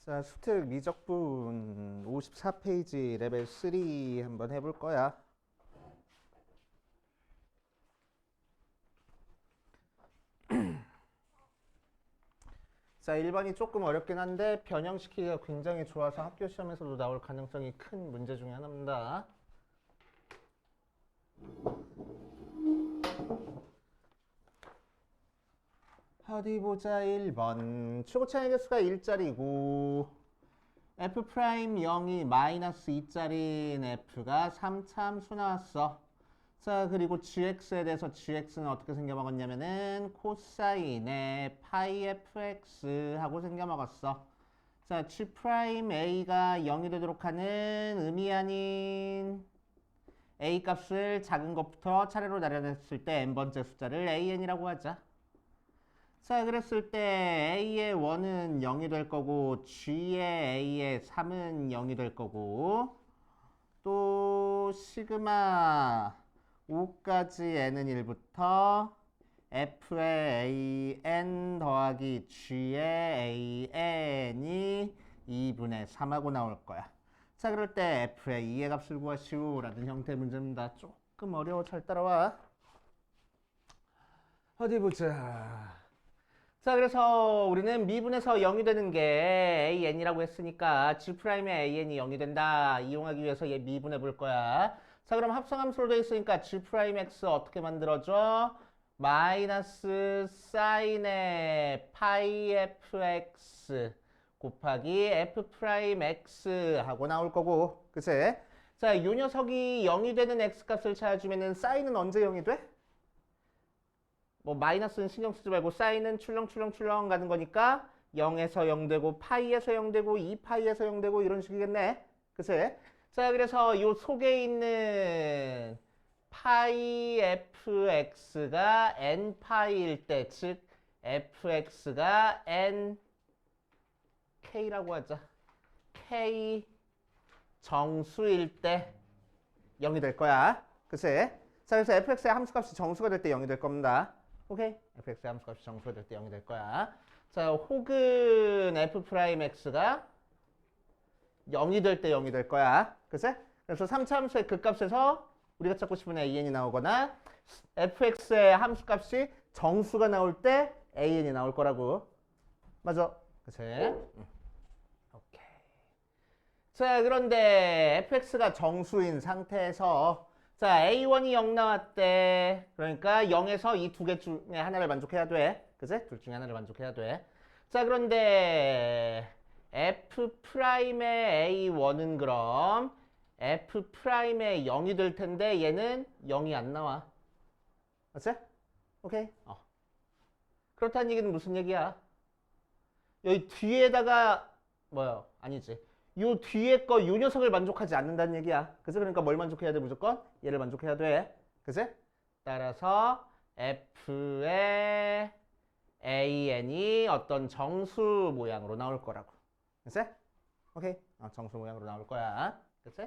자, 수특 미적분 54페이지 레벨 3 한번 해볼 거야. 자, 1번이 조금 어렵긴 한데 변형시키기가 굉장히 좋아서 학교 시험에서도 나올 가능성이 큰 문제 중에 하나입니다. 어디 보자. 1번 최고차의 개수가 1짜리고 f' 0이 마이너스 2짜리인 f가 3차 함수 나왔어. 자, 그리고 gx에 대해서 gx는 어떻게 생겨먹었냐면은 코사인의 파이 fx 하고 생겨먹었어. 자, g'a가 0이 되도록 하는 의미 아닌 a 값을 작은 것부터 차례로 나열했을 때 n번째 숫자를 an이라고 하자. 자, 그랬을 때 a의 1은 0이 될 거고 g의 a의 3은 0이 될 거고 또 시그마 5까지 n은 1부터 f의 an 더하기 g의 an이 2분의 3하고 나올 거야. 자, 그럴 때 f의 2의 값을 구하시오 라는 형태의 문제입니다. 조금 어려워. 잘 따라와. 어디 보자. 자, 그래서 우리는 미분에서 0이 되는 게 an이라고 했으니까 g'의 an이 0이 된다. 이용하기 위해서 얘 미분해 볼 거야. 자, 그럼 합성함수로 되어 있으니까 g'x 어떻게 만들어져? 마이너스 사인의 파이 fx 곱하기 f'x 하고 나올 거고, 그치? 자, 이 녀석이 0이 되는 x값을 찾아주면은 사인은 언제 0이 돼? 뭐 마이너스는 신경 쓰지 말고 사인은 출렁출렁출렁 가는 거니까 0에서 0 되고 파이에서 0 되고 2파이에서 0 되고 이런 식이겠네. 그치? 자, 그래서 요 속에 있는 파이 fx가 n파이일 때, 즉 fx가 nk라고 하자. k 정수일 때 0이 될 거야. 그치? 자, 그래서 fx의 함수값이 정수가 될 때 0이 될 겁니다. 오케이? fx의 함수값이 정수가 될 때 0이 될 거야. 자, 혹은 f'x가 0이 될 때 0이 될 거야. 그치? 그래서 3차 함수의 극값에서 우리가 찾고 싶은 an이 나오거나 fx의 함수값이 정수가 나올 때 an이 나올 거라고. 맞아? 그치? 오케이. 자, 그런데 fx가 정수인 상태에서 자, a1이 0 나왔대. 그러니까 0에서 이 두 개 중에 하나를 만족해야 돼. 그치? 둘 중에 하나를 만족해야 돼. 자, 그런데 f'의 a1은 그럼 f'의 0이 될 텐데 얘는 0이 안 나와. 맞지? 오케이? 그렇다는 얘기는 무슨 얘기야? 여기 뒤에다가 뭐야? 아니지. 요 뒤에 거 요 녀석을 만족하지 않는다는 얘기야. 그치? 그러니까 뭘 만족해야 돼? 무조건? 얘를 만족해야 돼. 그치? 따라서 f의 an이 어떤 정수 모양으로 나올 거라고. 그치? 오케이? 정수 모양으로 나올 거야. 그치?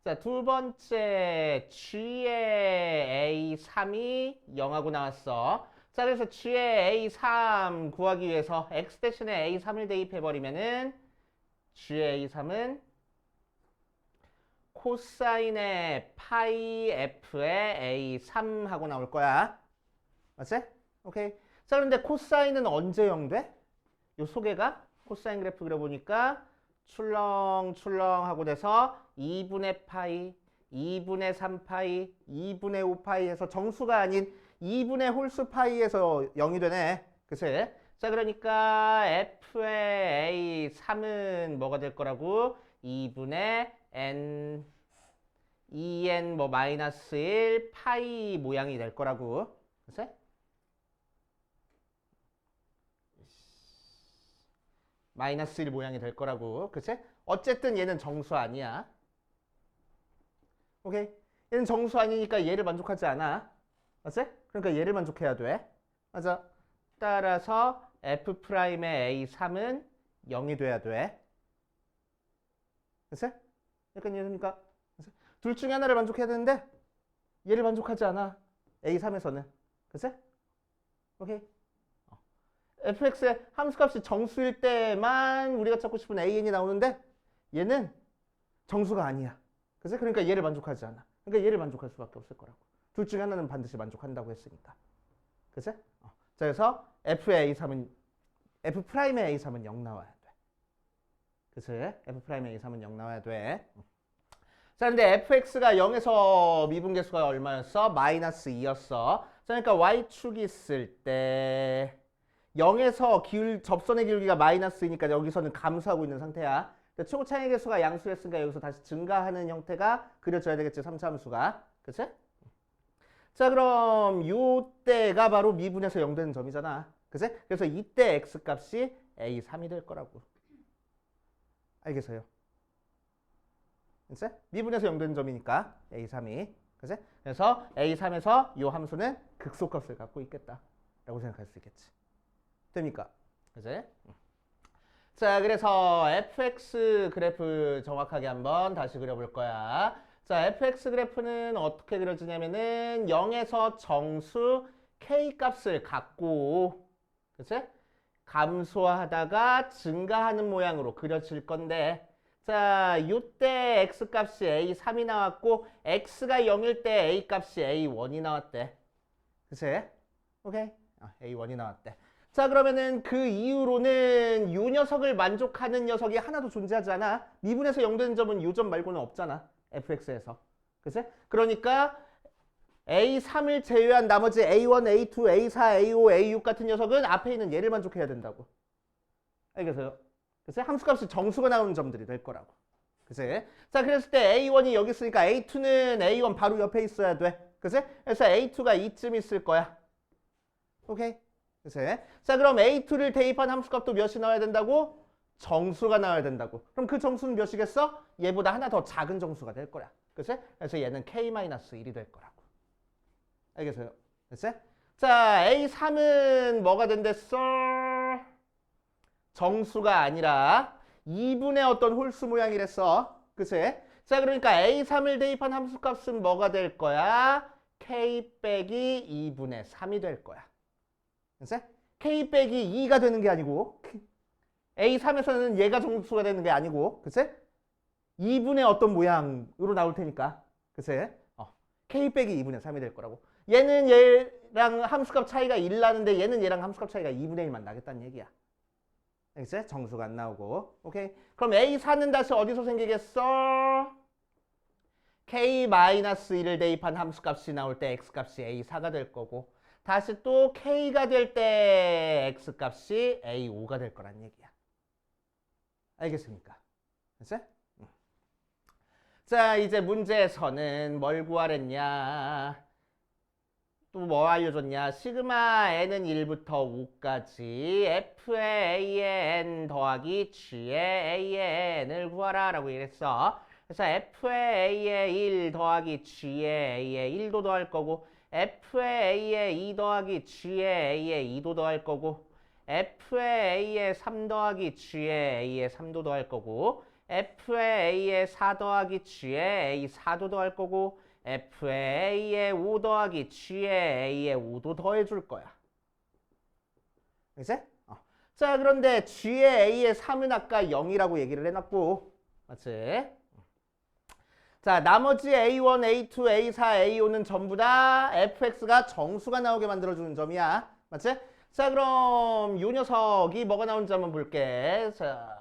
자, 두 번째 g의 a3이 0하고 나왔어. 자, 그래서 g의 a3 구하기 위해서 x 대신에 a3을 대입해버리면은 g의 a3은 코사인의 파이 f의 a3 하고 나올 거야. 맞지? 오케이. 자, 그런데 코사인은 언제 0 돼? 요 소개가 코사인 그래프 그려보니까 출렁출렁 하고 돼서 2분의 파이, 2분의 3파이, 2분의 5파이에서 정수가 아닌 2분의 홀수 파이에서 0이 되네. 그치? 자, 그러니까 f의 a3은 뭐가 될 거라고? 2분의 n 2n 뭐 마이너스 1 파이 모양이 될 거라고. 그치? 마이너스 1 모양이 될 거라고. 그치? 어쨌든 얘는 정수 아니야. 오케이? 얘는 정수 아니니까 얘를 만족하지 않아. 맞지? 그러니까 얘를 만족해야 돼. 맞아. 따라서 f'의 a3은 0이 돼야 돼. 그치? 약간 이해됩니까? 둘 중에 하나를 만족해야 되는데 얘를 만족하지 않아. a3에서는. 그치? 오케이? fx의 함수값이 정수일 때만 우리가 찾고 싶은 an이 나오는데 얘는 정수가 아니야. 그치? 그러니까 얘를 만족하지 않아. 그러니까 얘를 만족할 수밖에 없을 거라고. 둘 중에 하나는 반드시 만족한다고 했으니까. 그치? 자, 그래서 f의 a3은 f'의 a3은 0 나와야 돼. 그치? f'의 a3은 0 나와야 돼. 자, 근데 fx가 0에서 미분계수가 얼마였어? 마이너스 2였어. 자, 그러니까 y축이 있을 때 0에서 접선의 기울기가 마이너스이니까 여기서는 감소하고 있는 상태야. 최고 차이 계수가 양수였으니까 여기서 다시 증가하는 형태가 그려져야 되겠지, 3차 함수가. 그치? 자, 그럼 요때가 바로 미분에서 0 되는 점이잖아. 그치? 그래서 이때 x값이 a3이 될 거라고. 알겠어요? 그치? 미분에서 0 되는 점이니까 a3이. 그치? 그래서 a3에서 요 함수는 극소값을 갖고 있겠다 라고 생각할 수 있겠지. 됩니까? 그치? 자, 그래서 fx 그래프 정확하게 한번 다시 그려볼 거야. 자, fx 그래프는 어떻게 그려지냐면은 0에서 정수 k 값을 갖고, 그치? 감소하다가 증가하는 모양으로 그려질 건데, 자, 이때 x 값이 a3이 나왔고, x가 0일 때 a 값이 a1이 나왔대. 그치? 오케이? a1이 나왔대. 자, 그러면은 그 이후로는 이 녀석을 만족하는 녀석이 하나도 존재하지 않아. 미분에서 0 되는 점은 이 점 말고는 없잖아. fx에서. 그치? 그러니까 a3을 제외한 나머지 a1, a2, a4, a5, a6 같은 녀석은 앞에 있는 얘를 만족해야 된다고. 알겠어요? 그치? 함수값이 정수가 나오는 점들이 될 거라고. 그치? 자, 그랬을 때 a1이 여기 있으니까 a2는 a1 바로 옆에 있어야 돼. 그치? 그래서 a2가 이쯤 있을 거야. 오케이? 그치? 자, 그럼 a2를 대입한 함수값도 몇이 나와야 된다고? 정수가 나와야 된다고. 그럼 그 정수는 몇이겠어? 얘보다 하나 더 작은 정수가 될 거야. 그치? 그래서 얘는 k-1이 될 거라고. 알겠어요? 그치? 자, a3은 뭐가 된댔어? 정수가 아니라 2분의 어떤 홀수 모양이랬어. 그치? 자, 그러니까 a3을 대입한 함수값은 뭐가 될 거야? k 빼기 2분의 3이 될 거야. 그치? k 빼기 2가 되는 게 아니고 a3에서는 얘가 정수가 되는 게 아니고, 그치? 2분의 어떤 모양으로 나올 테니까, 그치? k 빼기 2분의 3이 될 거라고. 얘는 얘랑 함수값 차이가 1 나는데 얘는 얘랑 함수값 차이가 2분의 1만 나겠다는 얘기야. 알겠지? 정수가 안 나오고. 오케이. 그럼 a4는 다시 어디서 생기겠어? k-1을 대입한 함수값이 나올 때 x값이 a4가 될 거고, 다시 또 k가 될 때 x값이 a5가 될 거란 얘기야. 알겠습니까? 그치? 자, 이제 문제에서는 뭘 구하랬냐? 또 뭐 알려줬냐? 시그마 n은 1부터 5까지 f의 a의 n 더하기 g의 a의 n을 구하라 라고 얘기했어. 그래서 f의 a의 1 더하기 g의 a의 1도 더할 거고, f의 a의 2 더하기 g의 a의 2도 더할 거고, f의 a의 3 더하기 g의 a의 3도 더할 거고, f의 a의 4 더하기 g의 a 4도 더할 거고, f의 a의 5 더하기 g의 a의 5도 더해줄 거야. 그치? 자, 그런데 g의 a의 3은 아까 0이라고 얘기를 해놨고, 맞지? 자, 나머지 A1, A2, A4, A5는 전부 다 fx가 정수가 나오게 만들어주는 점이야. 맞지? 자, 그럼 이 녀석이 뭐가 나오는지 한번 볼게. 자,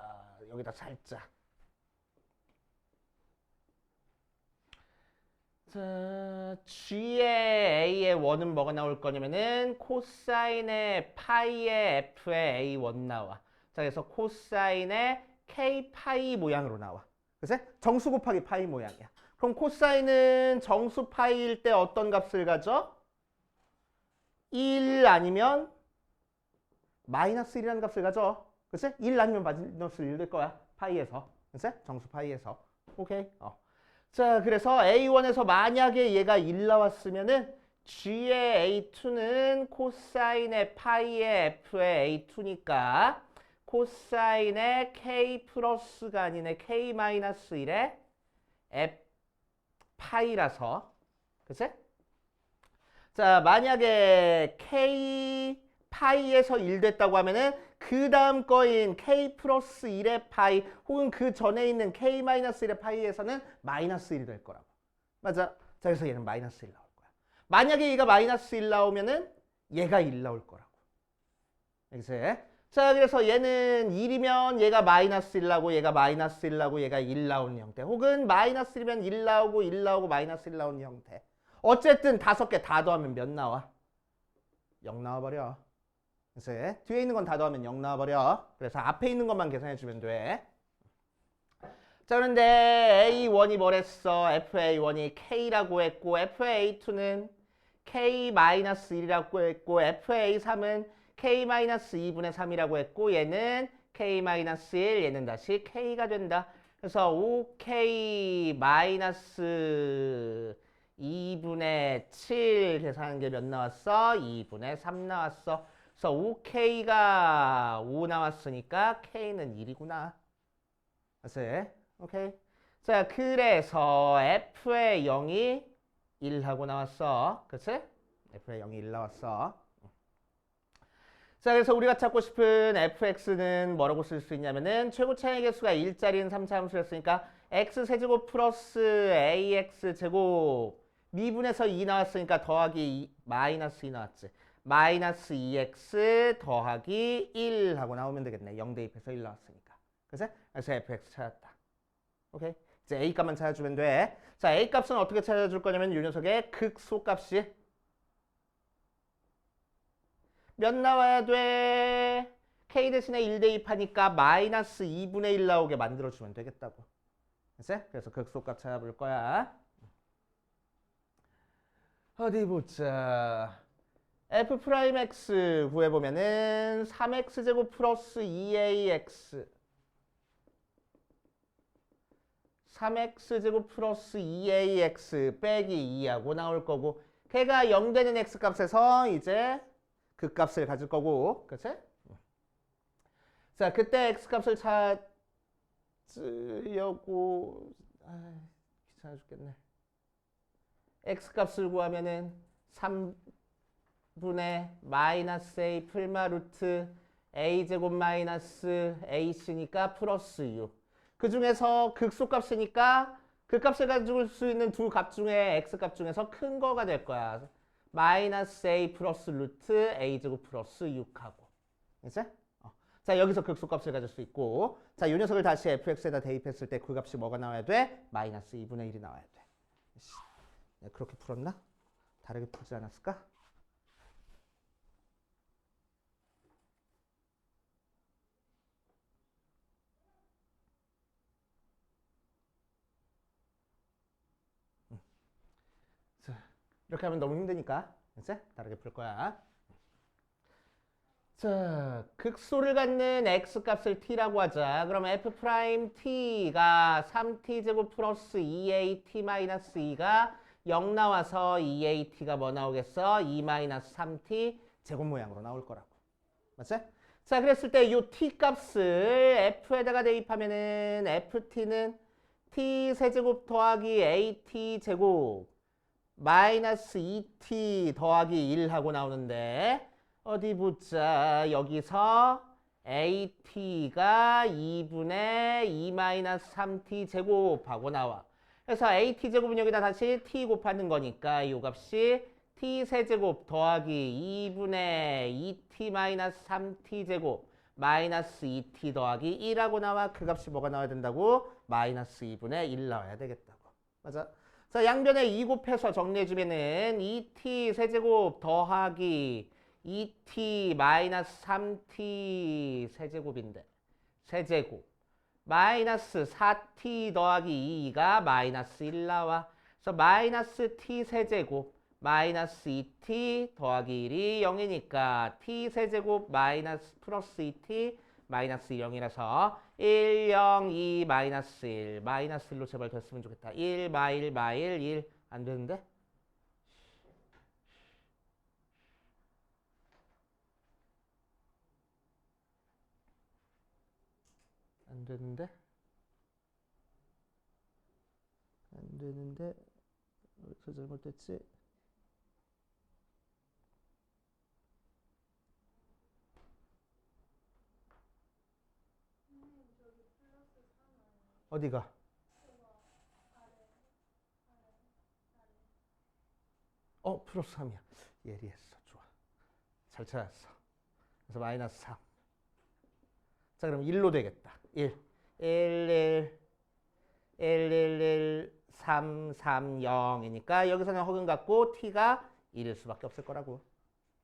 여기다 살짝. 자, g의 a의 1은 뭐가 나올 거냐면은 코사인의 파이의 f의 a1 나와. 자, 그래서 코사인의 k 파이 모양으로 나와. 그치? 정수 곱하기 파이 모양이야. 그럼 코사인은 정수 파이일 때 어떤 값을 가져? 1 아니면 마이너스 1이라는 값을 가져. 그치? 1 아니면 마이너스 1 될 거야. 파이에서. 그치? 정수 파이에서. 오케이? 자, 그래서 A1에서 만약에 얘가 1 나왔으면은 G의 A2는 코사인의 파이의 F의 A2니까 코사인의 K 플러스가 아니네 K 마이너스 1의 F 파이라서. 그치? 자, 만약에 K 파이에서 1 됐다고 하면은 그 다음 거인 k 플러스 1의 파이 혹은 그 전에 있는 k 마이너스 1의 파이에서는 마이너스 1이 될 거라고. 맞아. 자, 그래서 얘는 마이너스 1 나올 거야. 만약에 얘가 마이너스 1 나오면은 얘가 1 나올 거라고. 알겠어요? 자, 그래서 얘는 1이면 얘가 마이너스 1 나오고 얘가 마이너스 1 나오고 얘가 1 나오는 형태. 혹은 마이너스 1이면 1 나오고 1 나오고 마이너스 1 나오는 형태. 어쨌든 5개 다 더하면 몇 나와? 0 나와버려. 그래서 뒤에 있는 건 다 더하면 0 나와버려. 그래서 앞에 있는 것만 계산해주면 돼. 자, 그런데 A1이 뭐랬어? FA1이 K라고 했고 FA2는 K-1이라고 했고 FA3은 K-2분의 3이라고 했고 얘는 K-1 얘는 다시 K가 된다. 그래서 5K-2분의 7 계산한 게 몇 나왔어? 2분의 3 나왔어. 그래서 5K가 5 나왔으니까 K는 1이구나. 알았어요? 오케이. 자, 그래서 F의 0이 1하고 나왔어. 그치? F의 0이 1 나왔어. 자, 그래서 우리가 찾고 싶은 fx는 뭐라고 쓸 수 있냐면은 최고 차이 개수가 1짜리인 3차 함수였으니까 x세제곱 플러스 ax제곱 미분에서 2 나왔으니까 더하기 2, 마이너스 2 나왔지. 마이너스 2x 더하기 1 하고 나오면 되겠네. 0 대입해서 1 나왔으니까. 그래서 fx 찾았다. 오케이. 이제 a 값만 찾아주면 돼. 자, a 값은 어떻게 찾아줄 거냐면 이 녀석의 극소값이 몇 나와야 돼? k 대신에 1 대입하니까 마이너스 2분의 1 나오게 만들어주면 되겠다고. 그래서 극소값 찾아볼 거야. 어디 보자. f'x 구해보면은 3x제곱 플러스 2ax 3x제곱 플러스 2ax 빼기 2하고 나올 거고 걔가 0 되는 x값에서 이제 그 값을 가질 거고 그치? 자, 그때 x값을 찾으려고 귀찮아 죽겠네. x값을 구하면은 3분의 마이너스 a 풀마 루트 a제곱 마이너스 ac니까 플러스 6. 그 중에서 극소값이니까 그 값을 가질 수 있는 두 값 중에 x값 중에서 큰 거가 될 거야. 마이너스 a 플러스 루트 a제곱 플러스 6하고. 이제? 자, 여기서 극소값을 가질 수 있고 자, 이 녀석을 다시 fx에다 대입했을 때 그 값이 뭐가 나와야 돼? 마이너스 2분의 1이 나와야 돼. 내가 그렇게 풀었나? 다르게 풀지 않았을까? 자, 이렇게 하면 너무 힘드니까 이제 다르게 풀 거야. 자, 극소를 갖는 x값을 t라고 하자. 그럼 f't가 3t제곱 플러스 2at 마이너스 2가 0 나와서 2at가 뭐 나오겠어? 2 마이너스 3t 제곱 모양으로 나올 거라고. 맞지? 자, 그랬을 때 이 t 값을 f에다가 대입하면은 ft는 t 세제곱 더하기 at 제곱 마이너스 2t 더하기 1 하고 나오는데 어디 보자. 여기서 at가 2분의 2 마이너스 3t 제곱하고 나와. 그래서 at 제곱은 여기다 다시 t 곱하는 거니까 이 값이 t 세제곱 더하기 2분의 2t 마이너스 3t 제곱 마이너스 2t 더하기 1하고 나와. 그 값이 뭐가 나와야 된다고? 마이너스 2분의 1 나와야 되겠다고. 맞아? 자, 양변에 2 곱해서 정리해주면은 2t 세제곱 더하기 2t 마이너스 3t 세제곱인데 세제곱 마이너스 4t 더하기 2가 마이너스 1 나와. 그래서 마이너스 t 세제곱 마이너스 2t 더하기 1이 0이니까 t 세제곱 마이너스 플러스 2t 마이너스 0이라서 1, 0, 2, 마이너스 1 마이너스 1로 제발 됐으면 좋겠다. 1, 마일, 마일, 1 안 되는데? 안 되는데? 안 되는데? 어디서 잘못됐지? 어디가? 플러스 3이야. 예리했어. 좋아. 잘 찾았어. 그래서 마이너스 3. 자, 그럼 1로 되겠다. 1. 3, 3, 0이니까 여기서는 허근 같고 t가 1일 수밖에 없을 거라고.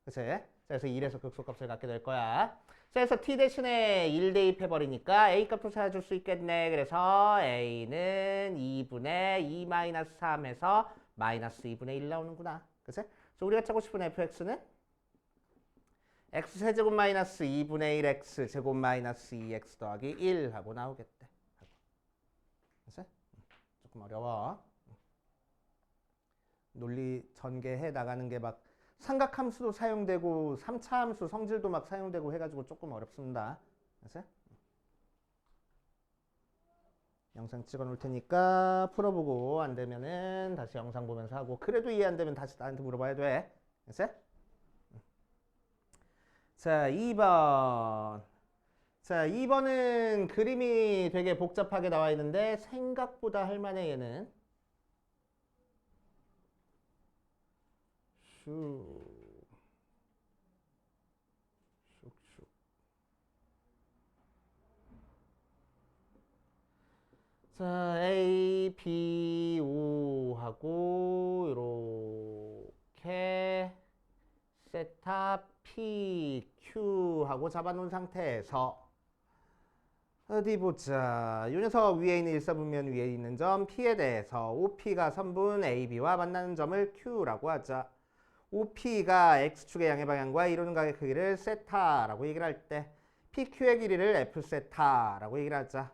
그치? 그래서 1에서 극소값을 갖게 될 거야. 그래서 t 대신에 1 대입해버리니까 a 값도 찾아줄 수 있겠네. 그래서 a는 2분의 2-3에서 마이너스 2분의 1 나오는구나. 그치? 그래서 우리가 찾고 싶은 fx는 x세제곱 마이너스 2분의 1 x제곱 마이너스 2x 더하기 1 하고 나오겠대. 그치? 조금 어려워. 논리 전개해 나가는 게 막 삼각함수도 사용되고 3차 함수 성질도 막 사용되고 해가지고 조금 어렵습니다. 그치? 영상 찍어 놓을 테니까 풀어보고 안 되면은 다시 영상 보면서 하고, 그래도 이해 안 되면 다시 나한테 물어봐야 돼. 그치? 자, 2번. 자, 2번은 그림이 되게 복잡하게 나와 있는데 생각보다 할만해. 얘는 슉슉슉. 자, A, B, O 하고 이렇게 세타 P, Q 하고 잡아놓은 상태에서 어디 보자. 이 녀석 위에 있는 일사분면 위에 있는 점 P에 대해서 OP가 선분 AB와 만나는 점을 Q라고 하자. OP가 X축의 양의 방향과 이루는 각의 크기를 세타라고 얘기를 할 때 PQ의 길이를 F 세타라고 얘기를 하자.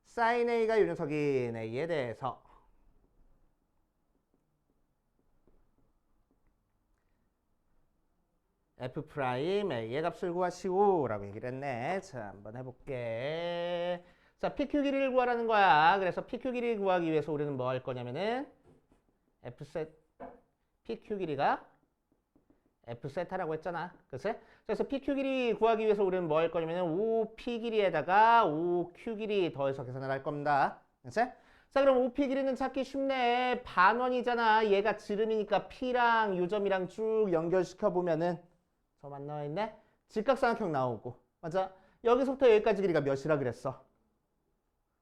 sin A가 이 녀석인 A에 대해서 F 프라임 A의 값을 구하시오 라고 얘기를 했네. 자, 한번 해볼게. 자, PQ 길이를 구하라는 거야. 그래서 PQ 길이를 구하기 위해서 우리는 뭐 할 거냐면은 PQ 길이가 F 세타라고 했잖아. 그치? 그래서 PQ 길이 구하기 위해서 우리는 뭐 할 거냐면은 OP 길이에다가 OQ 길이 더해서 계산을 할 겁니다. 그치? 자, 그럼 OP 길이는 찾기 쉽네. 반원이잖아. 얘가 지름이니까 P랑 요점이랑 쭉 연결시켜 보면은 저만 나와 있네. 직각삼각형 나오고. 맞아? 여기서부터 여기까지 길이가 몇이라 그랬어?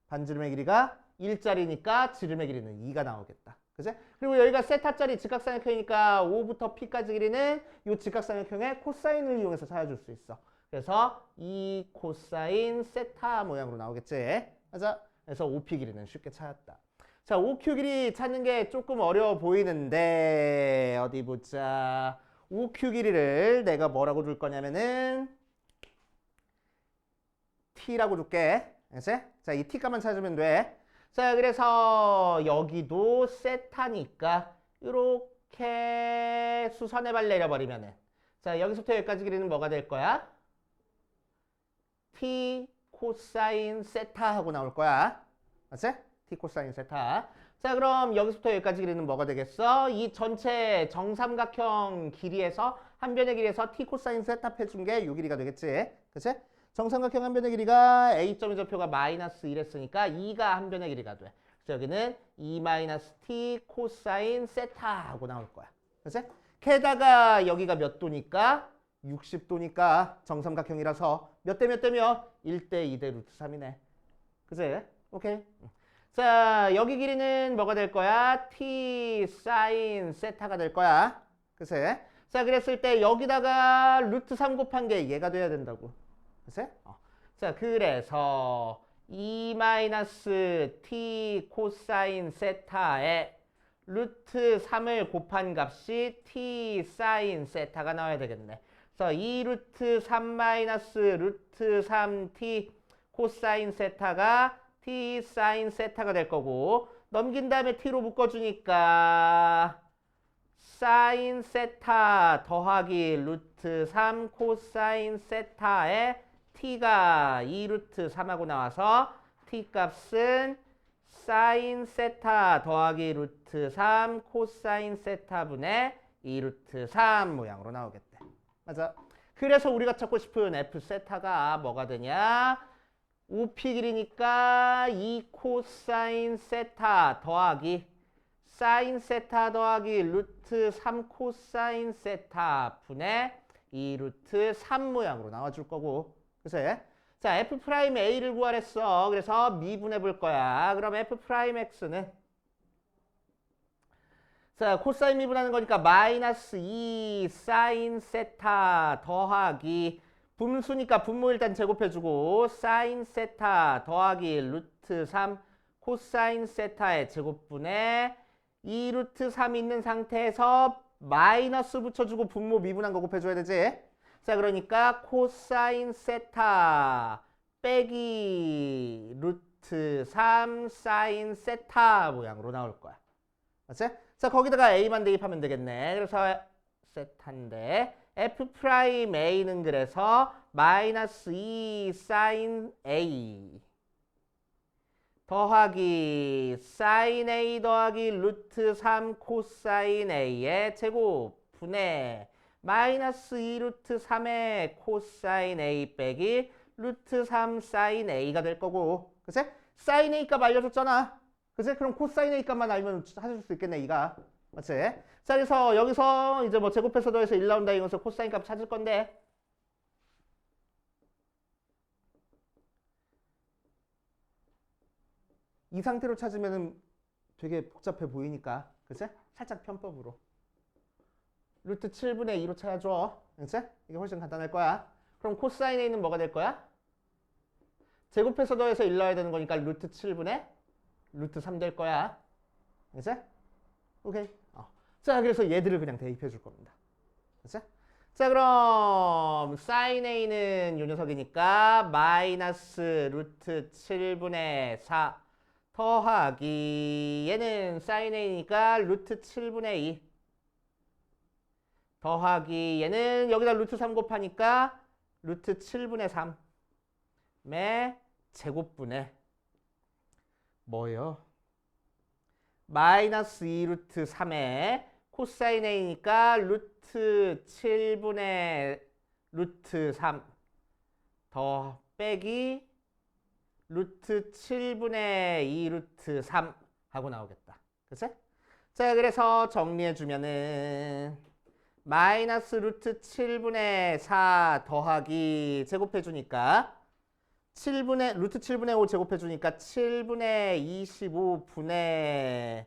반지름의 길이가 1짜리니까 지름의 길이는 2가 나오겠다. 그치? 그리고 여기가 세타짜리 직각삼각형이니까 5부터 P까지 길이는 이 직각삼각형의 코사인을 이용해서 찾아줄 수 있어. 그래서 2 코사인 세타 모양으로 나오겠지. 맞아? 그래서 OP 길이는 쉽게 찾았다. 자, OQ 길이 찾는 게 조금 어려워 보이는데 어디 보자. OQ 길이를 내가 뭐라고 줄 거냐면은 T라고 줄게. 그치? 자, 이 T 값만 찾으면 돼. 자, 그래서 여기도 세타니까 이렇게 수선의 발 내려버리면은, 자, 여기서부터 여기까지 길이는 뭐가 될 거야? T 코사인 세타 하고 나올 거야. 맞지? T 코사인 세타. 자, 그럼 여기서부터 여기까지 길이는 뭐가 되겠어? 이 전체 정삼각형 길이에서 한 변의 길이에서 T 코사인 세타 해준 게 이 길이가 되겠지. 그치? 정삼각형 한 변의 길이가 A점의 좌표가 마이너스 1했으니까 2가 한 변의 길이가 돼. 그래서 여기는 2-T 코사인 세타 하고 나올 거야. 그치? 게다가 여기가 몇 도니까? 60도니까 정삼각형이라서 몇 대 몇 대면 1대 2대 루트 3이네. 그치? 오케이. 자, 여기 길이는 뭐가 될 거야? T 사인 세타가 될 거야. 그치? 자, 그랬을 때 여기다가 루트 3 곱한 게 얘가 돼야 된다고. 그치? 자, 그래서 2-T 코사인 세타에 루트 3을 곱한 값이 T 사인 세타가 나와야 되겠네. 그래서 2 루트 3 마이너스 루트 3T 코사인 세타가 T 사인 세타가 될 거고, 넘긴 다음에 T로 묶어주니까 사인 세타 더하기 루트 3 코사인 세타에 T가 2 루트 3하고 나와서 T 값은 사인 세타 더하기 루트 3 코사인 세타분의 2 루트 3 모양으로 나오겠대. 맞아. 그래서 우리가 찾고 싶은 F 세타가 뭐가 되냐? 5p 길이니까 2 코사인 세타 더하기 사인 세타 더하기 루트 3 코사인 세타 분의 2 루트 3 모양으로 나와줄 거고. 그래서 자 f 프라임 a를 구하랬어. 그래서 미분해 볼 거야. 그럼 f 프라임 x는 자 코사인 미분하는 거니까 마이너스 2 사인 세타 더하기 분수니까 분모 일단 제곱해주고 사인 세타 더하기 루트 3 코사인 세타의 제곱분에 2 루트 3 있는 상태에서 마이너스 붙여주고 분모 미분한 거 곱해줘야 되지. 자 그러니까 코사인 세타 빼기 루트 3 사인 세타 모양으로 나올 거야. 맞지? 자 거기다가 a만 대입하면 되겠네. 그래서 세타인데 f 프라임 a는 그래서 마이너스 2 사인 a 더하기 사인 a 더하기 루트 3 코사인 a의 제곱 분의 마이너스 2 루트 3의 코사인 a 빼기 루트 3 사인 a가 될 거고. 그치? 사인 a 값 알려줬잖아. 그치? 그럼 코사인 a 값만 알면 찾을 수 있겠네, 이가. 맞지? 자, 그래서 여기서 이제 뭐 제곱해서 더해서 1 나온다 이거서 코사인 값 찾을 건데. 이 상태로 찾으면 되게 복잡해 보이니까. 그치? 살짝 편법으로. 루트 7분의 2로 찾아줘. 그치? 이게 훨씬 간단할 거야. 그럼 코사인 a는 뭐가 될 거야? 제곱해서 더해서 1 넣어야 되는 거니까 루트 7분의 루트 3 될 거야. 그치? 오케이. 자, 그래서 얘들을 그냥 대입해 줄 겁니다. 그치? 자, 그럼 사인 a는 요 녀석이니까 마이너스 루트 7분의 4 더하기 얘는 사인 a니까 루트 7분의 2 더하기 얘는 여기다 루트 3 곱하니까 루트 7분의 3의 제곱분의 뭐예요? 마이너스 2 루트 3의 코사인 a니까 루트 7분의 루트 3 더 빼기 루트 7분의 2 루트 3 하고 나오겠다. 그치? 자, 그래서 정리해주면은 마이너스 루트 7분의 4 더하기 제곱해주니까 7분의 루트 7분의 5 제곱해주니까 7분의 25분의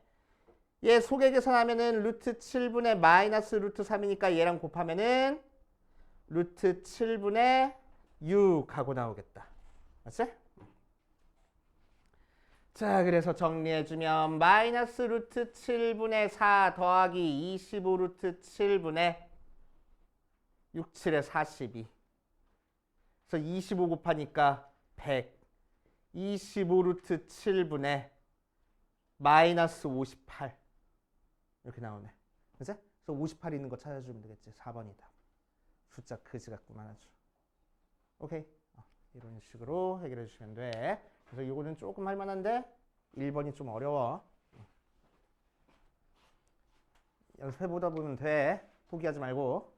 얘 소개 계산하면은 루트 7분의 마이너스 루트 3이니까 얘랑 곱하면은 루트 7분의 6 하고 나오겠다. 맞지? 자, 그래서 정리해주면 마이너스 루트 7분의 4 더하기 25 루트 7분의 6, 7에 42. 그래서 25 곱하니까 100. 25 루트 7분의 마이너스 58. 이렇게 나오네. 그치? 그래서 58 있는 거 찾아주면 되겠지. 4번이다. 숫자 그지 같구만 아주. 오케이. 이런 식으로 해결해 주시면 돼. 그래서 이거는 조금 할만한데 1번이 좀 어려워. 연습해보다 보면 돼. 포기하지 말고.